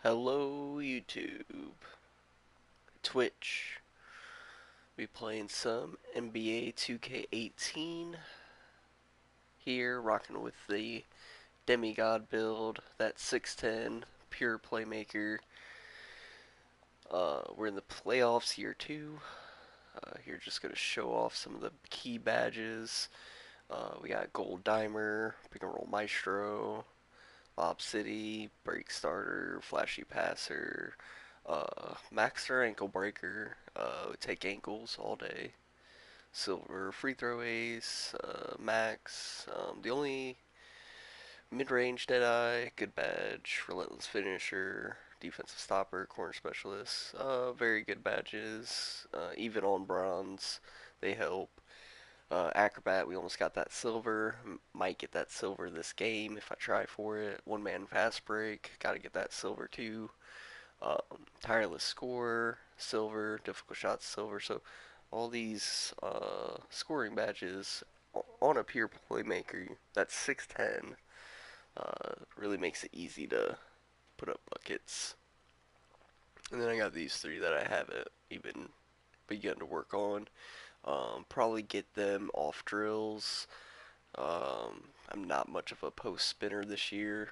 Hello YouTube, Twitch. We playing some NBA 2k18 here, rocking with the demigod build, that 6'10 pure playmaker. We're in the playoffs here too. Here just gonna show off some of the key badges. We got Gold Dimer, Pick and Roll Maestro, Lob City, Break Starter, Flashy Passer, Maxer Ankle Breaker, take ankles all day. Silver Free Throw Ace, Max, the only mid-range Deadeye, good badge, Relentless Finisher, Defensive Stopper, Corner Specialist, very good badges, even on bronze, they help. Acrobat, we almost got that silver. Might get that silver this game if I try for it. One man fast break, gotta get that silver too. Tireless score, silver. Difficult shots, silver. So all these scoring badges on a pure playmaker that's 6'10 really makes it easy to put up buckets. And then I got these three that I haven't even begun to work on. Probably get them off drills. I'm not much of a post spinner this year.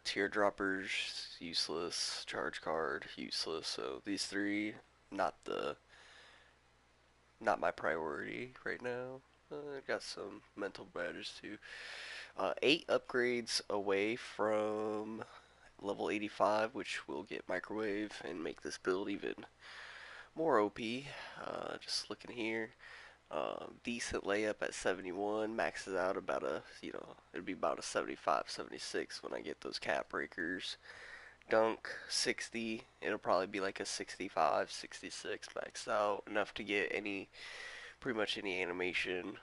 Teardroppers, useless. Charge card, useless. So these three, not the, not my priority right now. Got some mental badges too. 8 upgrades away from level 85, which will get microwave and make this build even more OP. Just looking here. Decent layup at 71, maxes out about it'd be about a 75, 76 when I get those cap breakers. Dunk 60, it'll probably be like a 65, 66 maxed out, enough to get pretty much any animation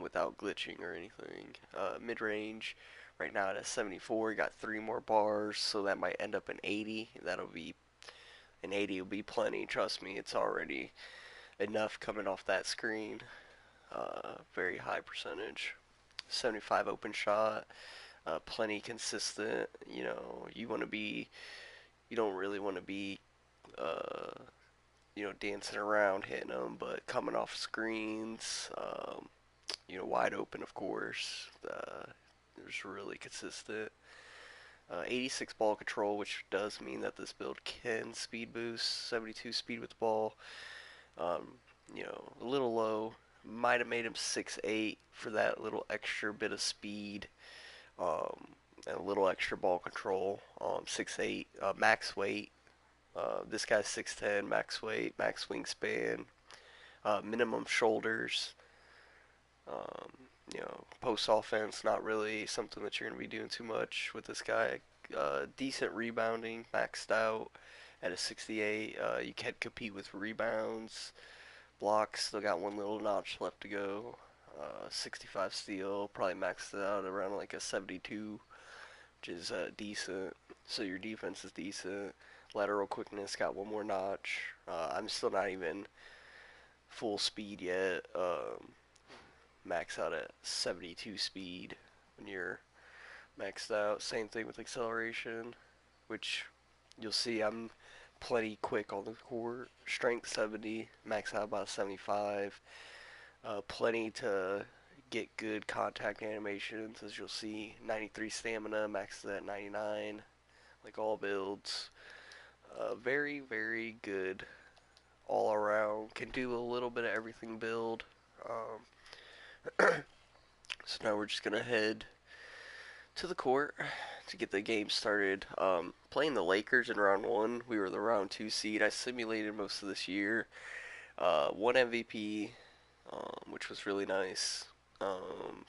without glitching or anything. Mid range, right now at a 74, got 3 more bars, so that might end up an 80. An 80 will be plenty, trust me, it's already enough coming off that screen. Very high percentage. 75 open shot, plenty consistent. You don't really want to be, uh, dancing around hitting them, but coming off screens, wide open, of course. It's really consistent. 86 ball control, which does mean that this build can speed boost. 72 speed with the ball. Um, a little low. Might have made him 6'8" for that little extra bit of speed, and a little extra ball control. 6'8", max weight. This guy's 6'10", max weight, max wingspan, minimum shoulders. Post offense, not really something that you're going to be doing too much with this guy. Decent rebounding, maxed out at a 68. You can compete with rebounds. Blocks, still got one little notch left to go. 65 steal, probably maxed out around like a 72, which is decent. So your defense is decent. Lateral quickness got one more notch. I'm still not even full speed yet. Max out at 72 speed when you're maxed out. Same thing with acceleration, which you'll see I'm plenty quick on the court. Strength 70, max out about 75. Plenty to get good contact animations, as you'll see. 93 stamina, maxes at 99, like all builds. Very, very good all around. Can do a little bit of everything build. So now we're just gonna head to the court to get the game started. Playing the Lakers in round one. We were the round 2 seed. I simulated most of this year. One MVP, which was really nice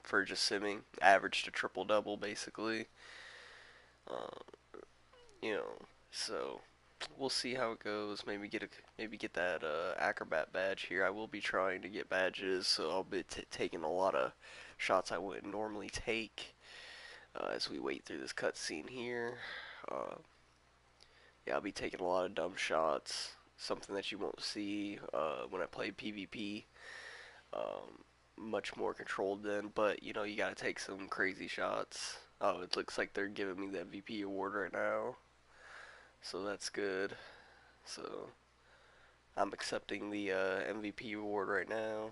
for just simming. Averaged a triple double basically. Uh, you know, so we'll see how it goes. Maybe get that acrobat badge here. I will be trying to get badges, so I'll be taking a lot of shots I wouldn't normally take as we wait through this cutscene here. Uh, yeah, I'll be taking a lot of dumb shots. Something that you won't see when I play PvP. Much more controlled then, but you gotta take some crazy shots. Oh, it looks like they're giving me the MVP award right now. so that's good. So I'm accepting the MVP award right now.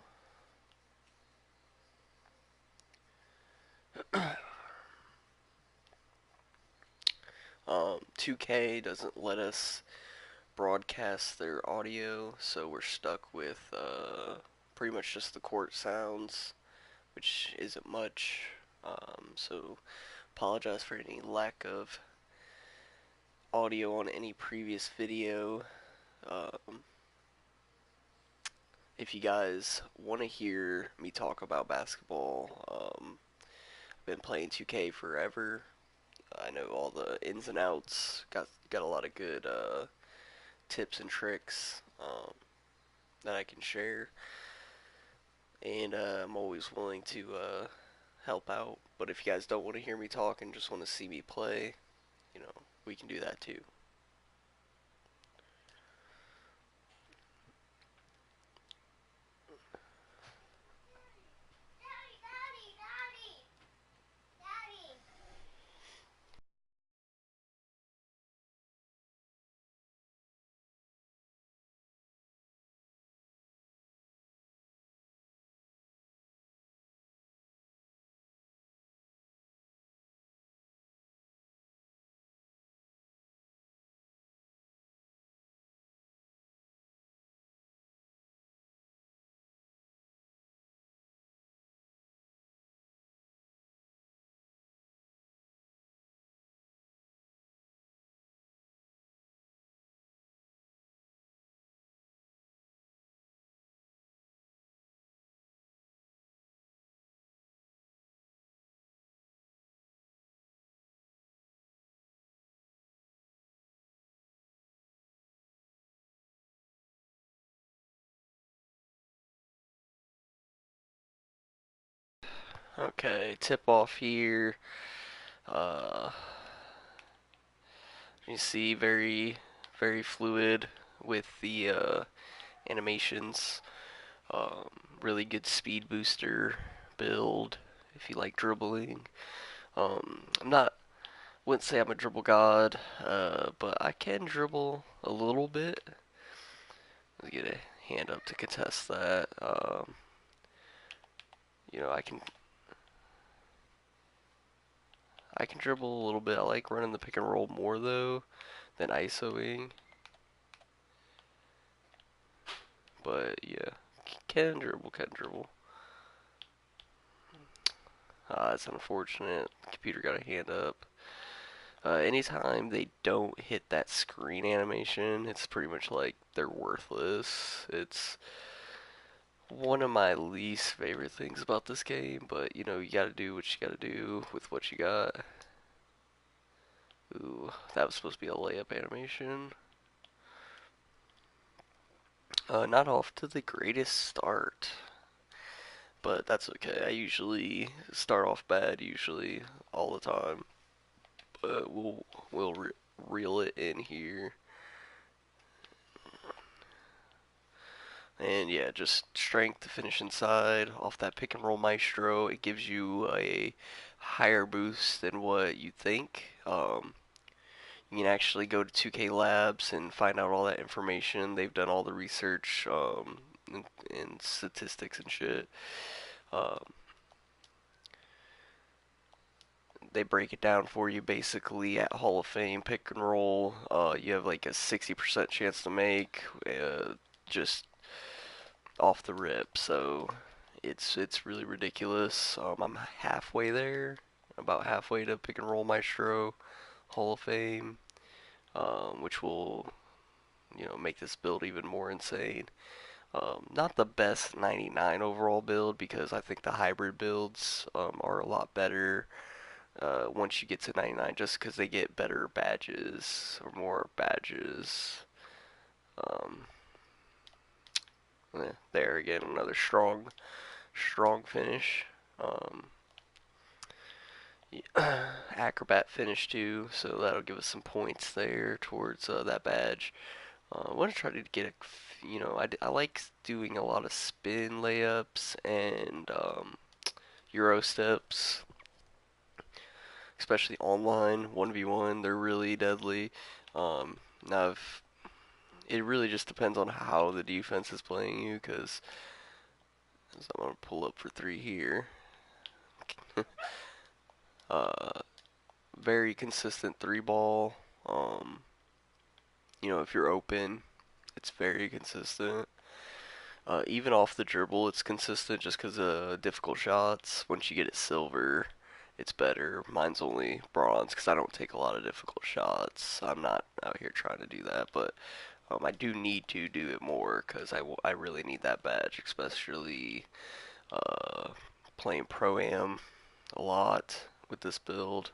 2K doesn't let us broadcast their audio, so we're stuck with pretty much just the court sounds, which isn't much. So apologize for any lack of audio on any previous video. Um, if you guys want to hear me talk about basketball, I've been playing 2K forever. I know all the ins and outs. Got a lot of good tips and tricks that I can share, and I'm always willing to help out. But if you guys don't want to hear me talk and just want to see me play, we can do that too. Okay, tip off here. Uh, you see, very fluid with the animations. Um, really good speed booster build if you like dribbling. I'm not, wouldn't say I'm a dribble god, but I can dribble a little bit. Let's get a hand up to contest that. I can dribble a little bit. I like running the pick and roll more though than ISOing, but yeah, can dribble, can dribble. It's unfortunate. Computer got a hand up. Anytime they don't hit that screen animation, it's pretty much like they're worthless. It's one of my least favorite things about this game, but you gotta do what you gotta do with what you got. Ooh, that was supposed to be a layup animation. Not off to the greatest start, but that's okay. I usually start off bad, usually all the time, but we'll reel it in here. And yeah, just strength to finish inside off that pick and roll maestro. It gives you a higher boost than what you think. You can actually go to 2K Labs and find out all that information. They've done all the research and statistics and shit. Um, they break it down for you basically at Hall of Fame pick and roll. You have like a 60% chance to make. Just off the rip. So it's really ridiculous. I'm halfway there, about halfway to Pick and Roll Maestro Hall of Fame, which will make this build even more insane. Not the best 99 overall build because I think the hybrid builds are a lot better once you get to 99, just because they get better badges or more badges. Um, there again, another strong finish. Um, Acrobat finish too, so that'll give us some points there towards that badge. I want to try to get I like doing a lot of spin layups and Euro steps, especially online 1v1. They're really deadly. Now, if, it really just depends on how the defense is playing you, because as I'm gonna pull up for three here. uh, Very consistent three ball. If you're open, it's very consistent. Even off the dribble, it's consistent just because of difficult shots. Once you get it silver, it's better. Mine's only bronze because I don't take a lot of difficult shots. I'm not out here trying to do that, but I do need to do it more because I really need that badge, especially uh, playing Pro-Am a lot with this build.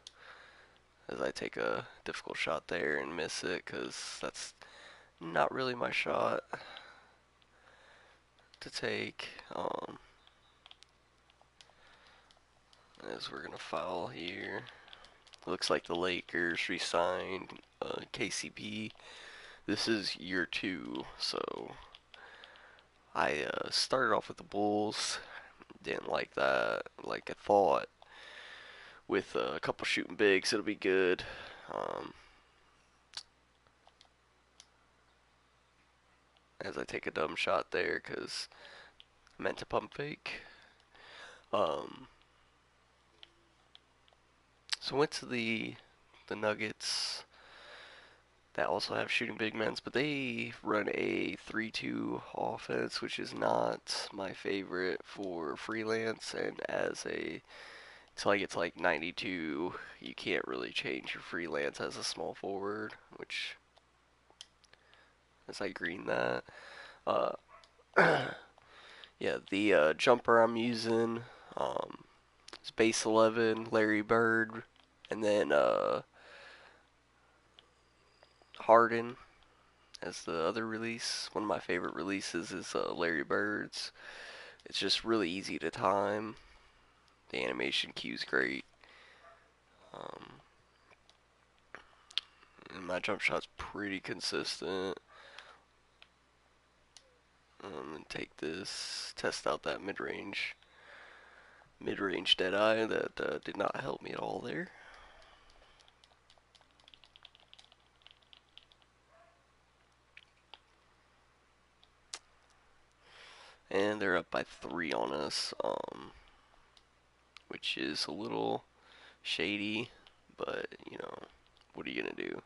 As I take a difficult shot there and miss it because that's not really my shot to take. As we're gonna foul here. Looks like the Lakers re-signed KCP. This is year 2, so I started off with the Bulls. Didn't like that, like I thought. With a couple shooting bigs, it'll be good. Um, as I take a dumb shot there, because I meant to pump fake. Um, so went to the Nuggets that also have shooting big men, but they run a 3-2 offense, which is not my favorite for freelance. And as a until I get to like 92, you can't really change your freelance as a small forward, which as I green that. Uh, yeah, the jumper I'm using is base 11, Larry Bird, and then Harden as the other release. One of my favorite releases is Larry Bird's. It's just really easy to time. The animation cue's great. Um, and my jump shot's pretty consistent. And take this, test out that mid-range deadeye that did not help me at all there. And they're up by 3 on us, which is a little shady, but what are you gonna do?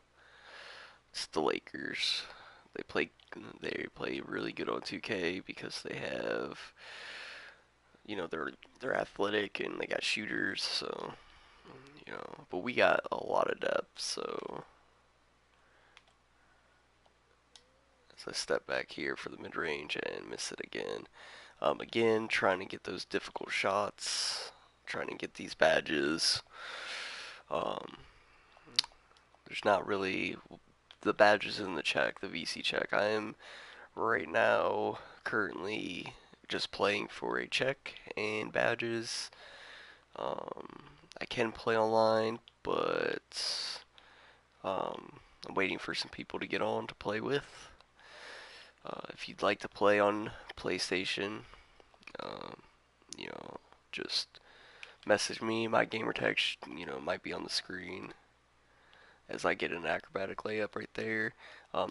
It's the Lakers. They play really good on 2K because they have they're athletic and they got shooters, so but we got a lot of depth, so as I step back here for the mid range and miss it again. Again, trying to get those difficult shots, trying to get these badges. Um, there's not really the badges in the check, the VC check. I am right now currently just playing for a check and badges. I can play online, but I'm waiting for some people to get on to play with. If you'd like to play on PlayStation, um, you know, just message me. My gamer tag, might be on the screen as I get an acrobatic layup right there.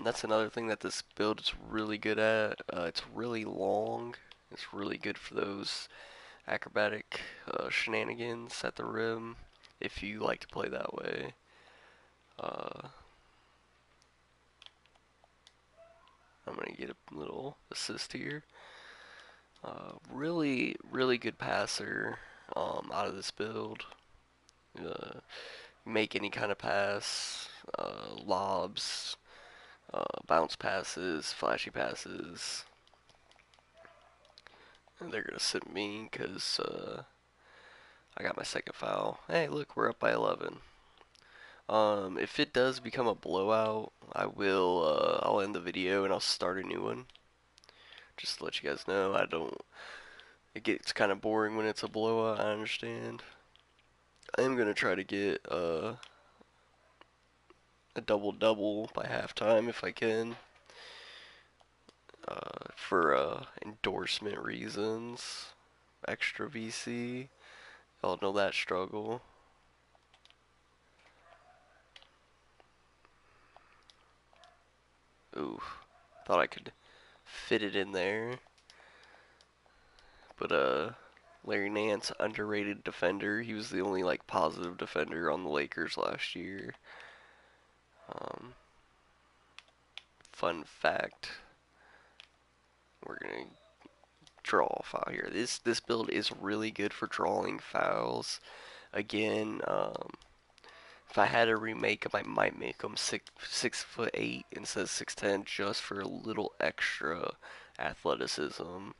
That's another thing that this build is really good at. It's really long. It's really good for those acrobatic shenanigans at the rim if you like to play that way. Uh, I'm going to get a little assist here. Really, really good passer out of this build. Uh, make any kind of pass, lobs, bounce passes, flashy passes. And they're going to sit me because I got my second foul. Hey, look, we're up by 11. If it does become a blowout, I'll end the video and I'll start a new one. Just to let you guys know, it gets kind of boring when it's a blowout, I understand. I am going to try to get a double-double by halftime if I can. For endorsement reasons. Extra VC. Y'all know that struggle. Ooh, thought I could fit it in there, but Larry Nance, underrated defender. He was the only like positive defender on the Lakers last year. Um, Fun fact: we're gonna draw a foul here. This build is really good for drawing fouls. Again, if I had a remake, I might make them 6'8" instead of 6'10", just for a little extra athleticism,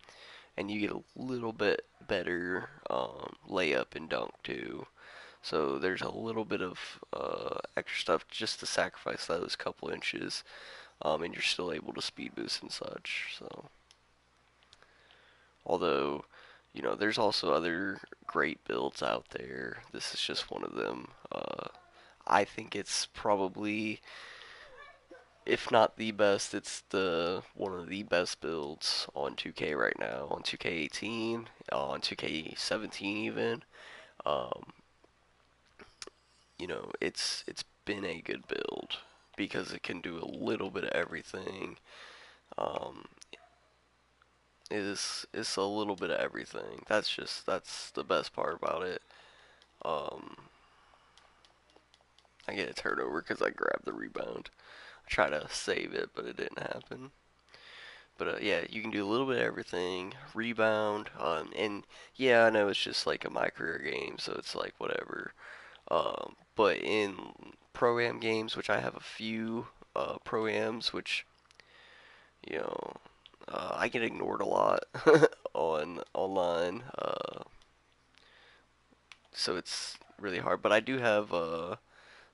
and you get a little bit better layup and dunk too. So there's a little bit of extra stuff just to sacrifice those couple inches, and you're still able to speed boost and such. So, although, there's also other great builds out there. This is just one of them. I think it's probably, if not the best, it's the one of the best builds on 2K right now. On 2K18, on 2K17 even. Um, it's been a good build because it can do a little bit of everything. Um, it's a little bit of everything. That's the best part about it. Um, I get a turnover because I grabbed the rebound. I try to save it, but it didn't happen. But yeah, you can do a little bit of everything. Rebound, and yeah, I know it's just like a my career game, so it's like whatever. But in pro-am games, which I have a few pro-ams, which you know I get ignored a lot on online, so it's really hard. But I do have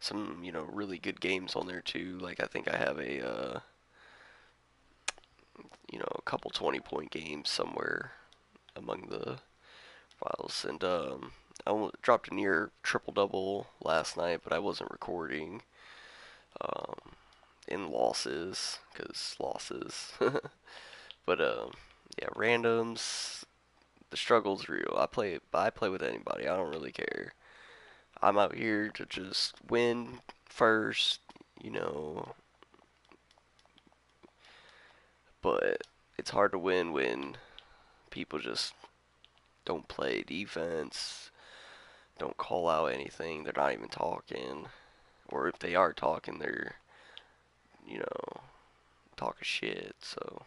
some really good games on there too. Like I think I have a couple 20-point games somewhere among the files, and I dropped a near triple double last night, but I wasn't recording. Um, in losses, cause losses. But yeah, randoms. The struggle's real. I play with anybody. I don't really care. I'm out here to just win first, you know. But it's hard to win when people just don't play defense, don't call out anything. They're not even talking, or if they are talking, they're you know talking shit. So,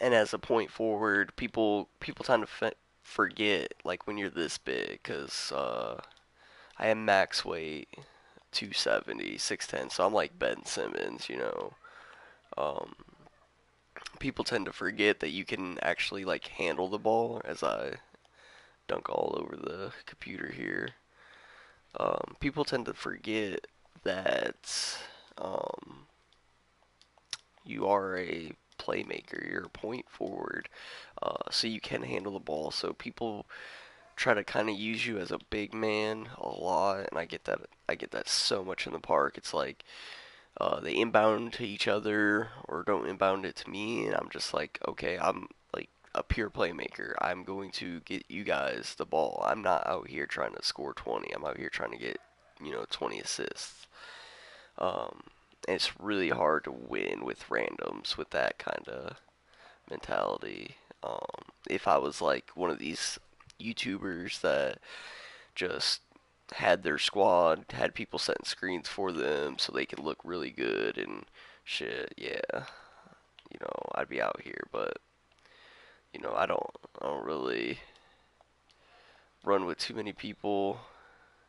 and as a point forward, people tend to forget like when you're this big, cause I am max weight 270, 6'10", so I'm like Ben Simmons. Um, People tend to forget that you can actually like handle the ball as I dunk all over the computer here. People tend to forget that um, you are a playmaker, you're a point forward, so you can handle the ball. So people try to kind of use you as a big man a lot, and I get that. I get that so much in the park. It's like they inbound to each other or don't inbound it to me, and I'm just like, okay, I'm like a pure playmaker. I'm going to get you guys the ball. I'm not out here trying to score 20. I'm out here trying to get 20 assists. Um, and it's really hard to win with randoms with that kind of mentality. If I was like one of these YouTubers that just had their squad, had people setting screens for them so they could look really good and shit, yeah, I'd be out here, but I don't really run with too many people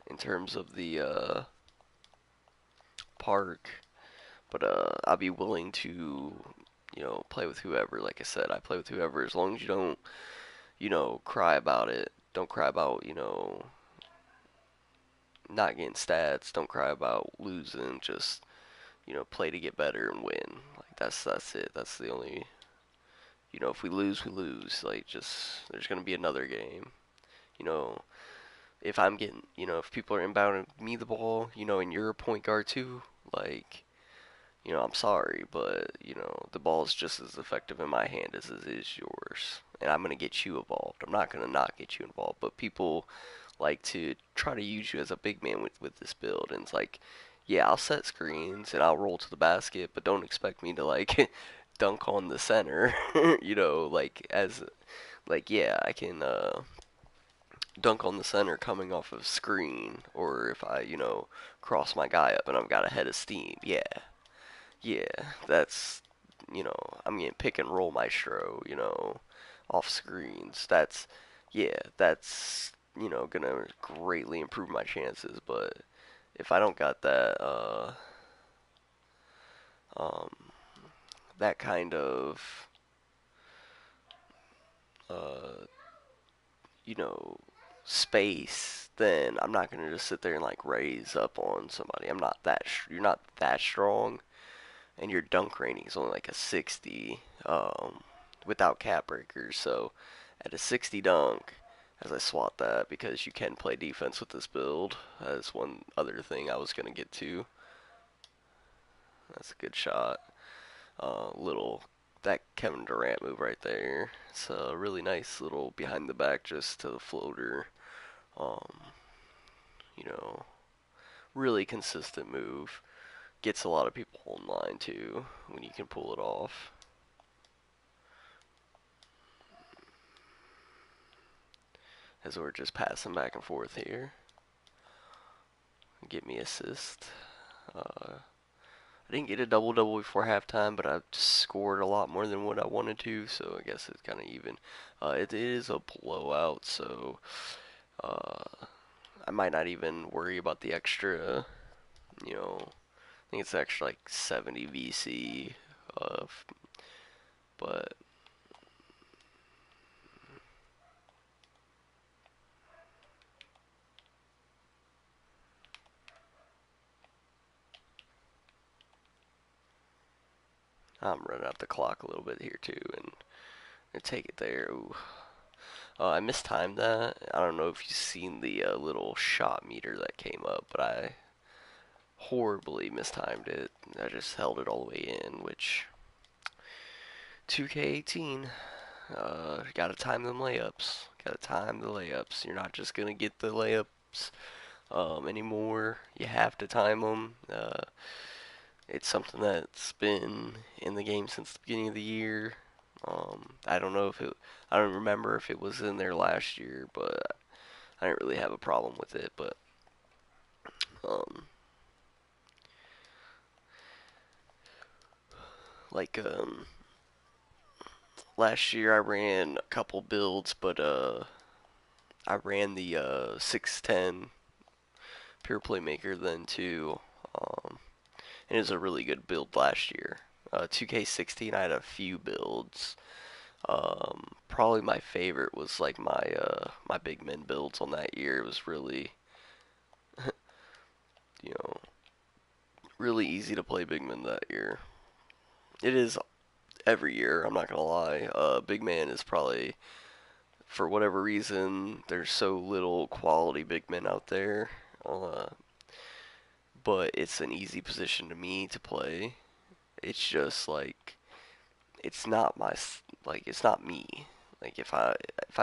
in terms of the park, but I'll be willing to play with whoever. Like I said, I play with whoever as long as you don't cry about it. Don't cry about not getting stats. Don't cry about losing. Just play to get better and win. Like that's it. That's the only. If we lose, we lose. Like just there's gonna be another game. You know, if I'm getting, if people are inbounding me the ball, and you're a point guard too, like, I'm sorry, but the ball is just as effective in my hand as it is yours, and I'm gonna get you involved. I'm not gonna not get you involved, but people like to try to use you as a big man with this build, and it's like Yeah, I'll set screens and I'll roll to the basket, but don't expect me to like dunk on the center. Like as like yeah, I can dunk on the center coming off of screen, or if I cross my guy up and I've got a head of steam. Yeah, yeah, that's I'm getting pick and roll maestro. Off screens. That's gonna greatly improve my chances. But if I don't got um, that kind of uh, you know, space, then I'm not gonna just sit there and like raise up on somebody. You're not that strong, and your dunk rating is only like a 60, without cap breakers. So at a 60 dunk, as I swat that, because you can play defense with this build. That's one other thing I was gonna get to. That's a good shot. Little that Kevin Durant move right there. It's a really nice little behind the back just to the floater. Um, you know, really consistent move. Gets a lot of people in line too when you can pull it off. As we're just passing back and forth here. Get me assist. I didn't get a double double before halftime, but I scored a lot more than what I wanted to, so I guess it's kind of even. It is a blowout, so I might not even worry about the extra. I think it's extra like 70 VC, uh, but I'm running out the clock a little bit here too, and take it there. Ooh. I mistimed that. I don't know if you've seen the little shot meter that came up, but I horribly mistimed it. I just held it all the way in, which 2k18, gotta time them layups. Gotta time the layups. You're not just gonna get the layups anymore. You have to time them. It's something that's been in the game since the beginning of the year. I don't know if it. I don't remember if it was in there last year, but I didn't really have a problem with it. But um, like last year I ran a couple builds, but I ran the 610 pure playmaker then too. Um, and it was a really good build last year. 2K16 I had a few builds. Probably my favorite was like my big men builds on that year. It was really you know really easy to play big men that year. It is every year. I'm not gonna lie. Big man is probably, for whatever reason, there's so little quality big men out there. Uh, but it's an easy position to me to play. It's just like it's not it's not me. Like if I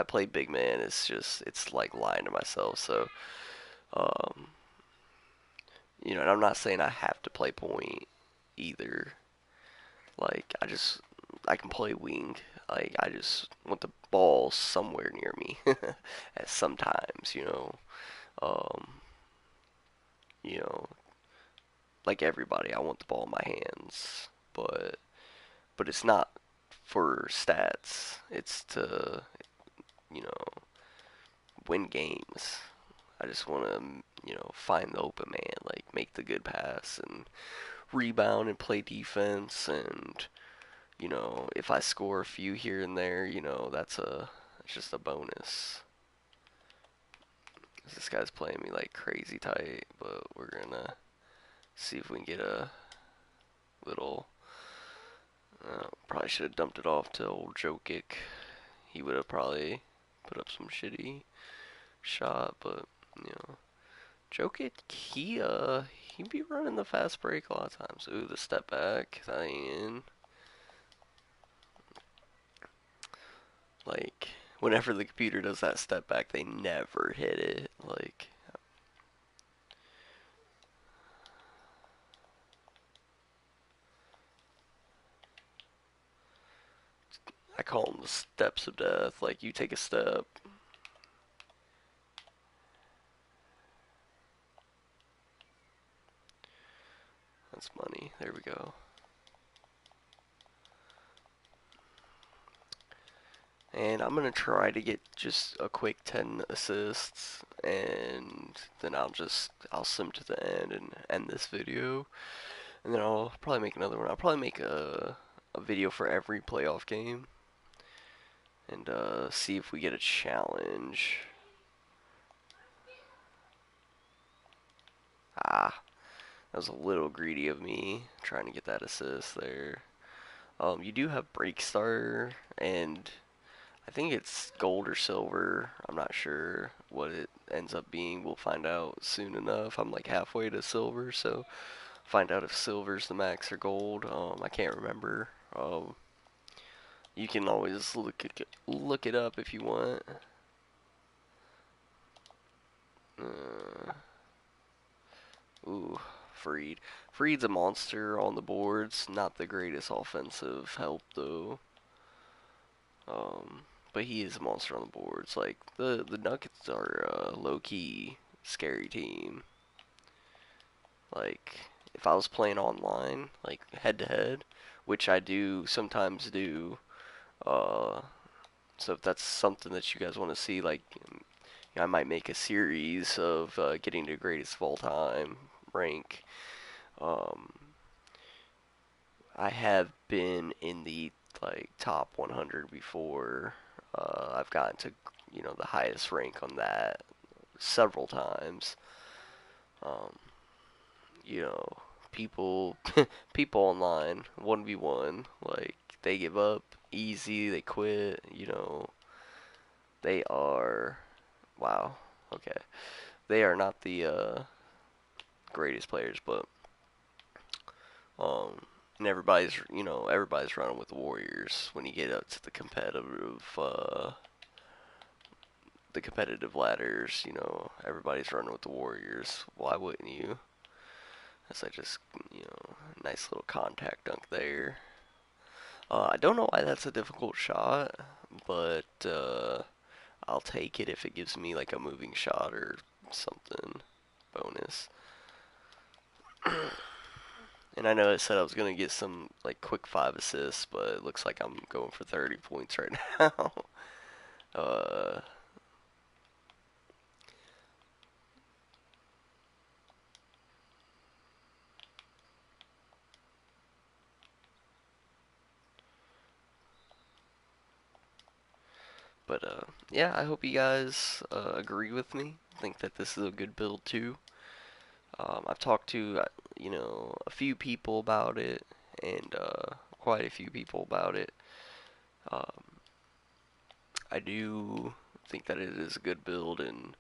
play big man, it's like lying to myself. So um, and I'm not saying I have to play point either. Like I can play wing. Like I just want the ball somewhere near me. At sometimes, um, you know, like everybody, I want the ball in my hands, but it's not for stats. It's to you know win games. I just want to find the open man, like make the good pass and rebound and play defense, and if I score a few here and there, that's just a bonus. This guy's playing me like crazy tight, but we're gonna see if we can get a little. Probably should have dumped it off to old Jokic. He would have probably put up some shitty shot, but you know, Jokic, he be running the fast break a lot of times. Ooh, the step back, that ain't in. Like, whenever the computer does that step back, they never hit it. Like, I call them the steps of death. Like, you take a step. That's money. There we go. And I'm going to try to get just a quick 10 assists. And then I'll sim to the end and end this video. And then I'll probably make another one. I'll probably make a video for every playoff game. And see if we get a challenge. Ah, that was a little greedy of me, trying to get that assist there. You do have Break Star, and I think it's gold or silver. I'm not sure what it ends up being. We'll find out soon enough. I'm like halfway to silver, so find out if silver's the max or gold. I can't remember. You can always look it up if you want. Uh, Ooh, Freed. Freed's a monster on the boards. Not the greatest offensive help though. But he is a monster on the boards. Like the Nuggets are a low key scary team. Like if I was playing online, like head to head, which I do sometimes do. Uh, so if that's something that you guys want to see, like I might make a series of getting to greatest of all time rank. Um, I have been in the like top 100 before. I've gotten to the highest rank on that several times. Um, you know, people people online 1v1 like they give up easy, they quit. They are wow. Okay, they are not the greatest players, but Um, and everybody's running with the Warriors when you get up to the competitive ladders. Everybody's running with the Warriors. Why wouldn't you? As I just, nice little contact dunk there. I don't know why that's a difficult shot, but I'll take it if it gives me like a moving shot or something bonus. And I know I said I was gonna get some like quick 5 assists, but it looks like I'm going for 30 points right now. uh, but yeah, I hope you guys agree with me. I think that this is a good build too. I've talked to a few people about it, and quite a few people about it. Um, I do think that it is a good build and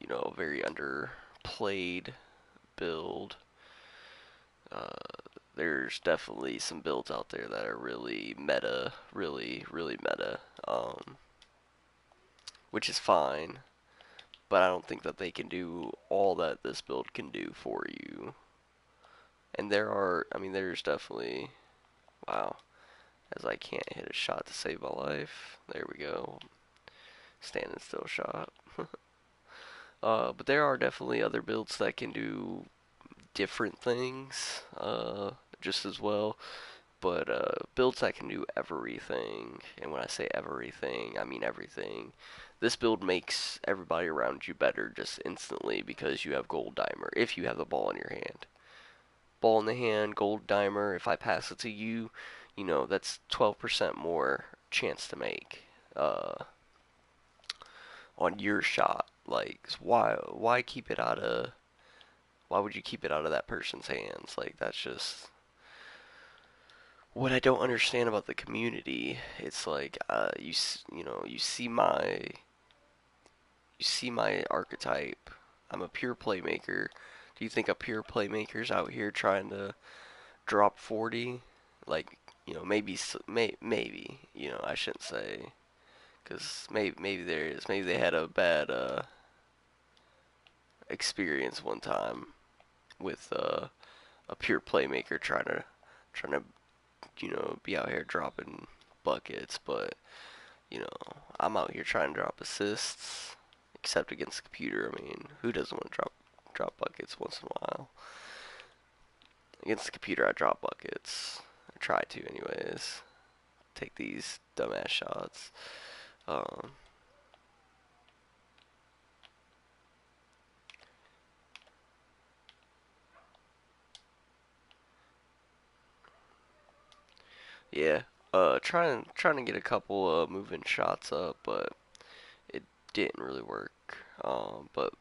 a very underplayed build. There's definitely some builds out there that are really meta, really, really meta, which is fine, but I don't think that they can do all that this build can do for you. And there's definitely, wow, as I can't hit a shot to save my life. There we go. Standing still shot. But there are definitely other builds that can do different things just as well. But builds that can do everything, and when I say everything, I mean everything. This build makes everybody around you better just instantly because you have Gold Dimer, if you have the ball in your hand. Ball in the hand, Gold Dimer, if I pass it to you, that's 12% more chance to make on your shot. Like, why would you keep it out of that person's hands? Like, that's just what I don't understand about the community. It's like you see my archetype. I'm a pure playmaker. Do you think a pure playmaker's out here trying to drop 40? Like, maybe, I shouldn't say, because maybe there is. Maybe they had a bad experience one time with a pure playmaker trying to be out here dropping buckets, but you know, I'm out here trying to drop assists, except against the computer. I mean, who doesn't want to drop buckets once in a while? Against the computer, I drop buckets. I try to, anyways. Take these dumbass shots. Um, yeah. Trying to get a couple moving shots up, but it didn't really work. But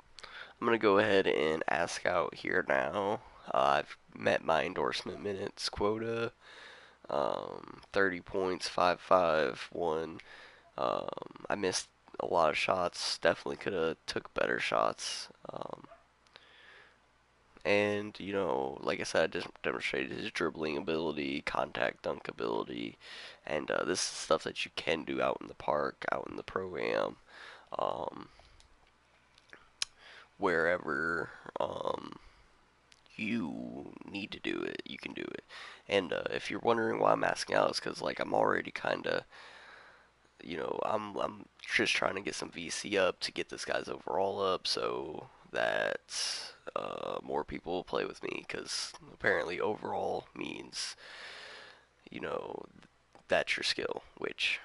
I'm gonna go ahead and ask out here now. I've met my endorsement minutes quota. 30 points, 5-5, 1. I missed a lot of shots. Definitely could have took better shots. And you know, like I said, I just demonstrated his dribbling ability, contact dunk ability, and this is stuff that you can do out in the park, out in the program, um, wherever you need to do it, you can do it. And if you're wondering why I'm asking out, it's because like I'm already kind of, you know, I'm just trying to get some VC up to get this guy's overall up, so that more people will play with me. Because apparently overall means, you know, that's your skill, which,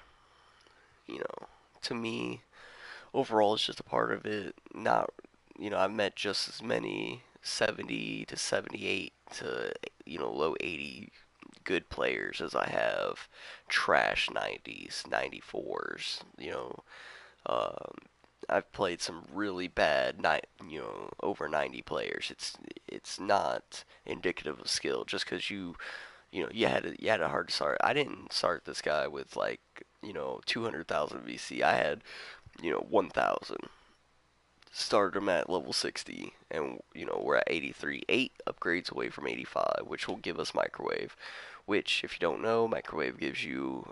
you know, to me overall is just a part of it. Not, you know, I've met just as many 70 to 78 to, you know, low 80 good players as I have trash 90s, 94s. You know, um, I've played some really bad, you know, over 90 players. It's not indicative of skill just because you know you had a hard start. I didn't start this guy with like, you know, 200,000 VC. I had, you know, 1,000. Started him at level 60, and you know we're at 83, 8 upgrades away from 85, which will give us microwave. Which, if you don't know, microwave gives you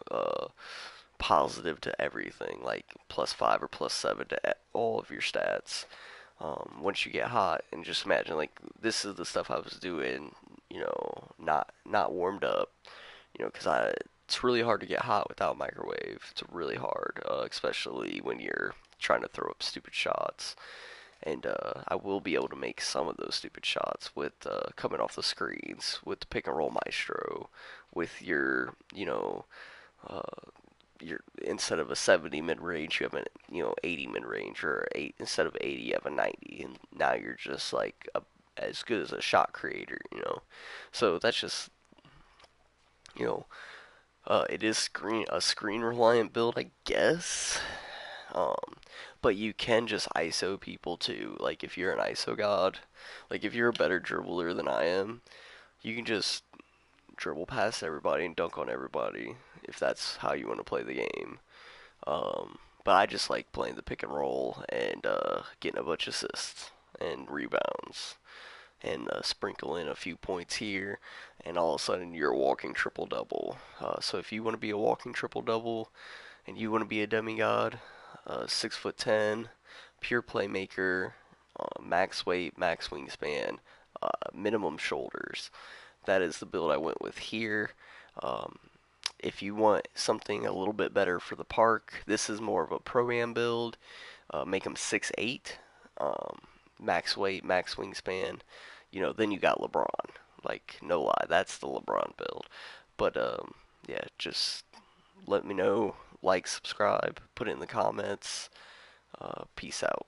positive to everything, like +5 or +7 to all of your stats. Once you get hot, and just imagine like this is the stuff I was doing, you know, not warmed up, you know, because I it's really hard to get hot without microwave. It's really hard, especially when you're trying to throw up stupid shots. And I will be able to make some of those stupid shots with coming off the screens, with the pick and roll maestro, with your, you know, uh, your instead of a 70 mid range, you have a, you know, 80 mid range, or eight instead of 80, you have a 90, and now you're just like as good as a shot creator, you know. So that's just, you know, it is a screen reliant build, I guess. Um, but you can just ISO people too. Like if you're an ISO god, like if you're a better dribbler than I am, you can just dribble past everybody and dunk on everybody if that's how you want to play the game. But I just like playing the pick and roll and getting a bunch of assists and rebounds and sprinkle in a few points here, and all of a sudden you're a walking triple double. So if you want to be a walking triple double and you want to be a demigod, 6'10", pure playmaker, max weight, max wingspan, minimum shoulders. That is the build I went with here. Um, if you want something a little bit better for the park, this is more of a pro-am build. Make them 6'8", um, max weight, max wingspan. You know, then you got LeBron. Like, no lie, that's the LeBron build. But yeah, just let me know. Like, subscribe, put it in the comments. Peace out.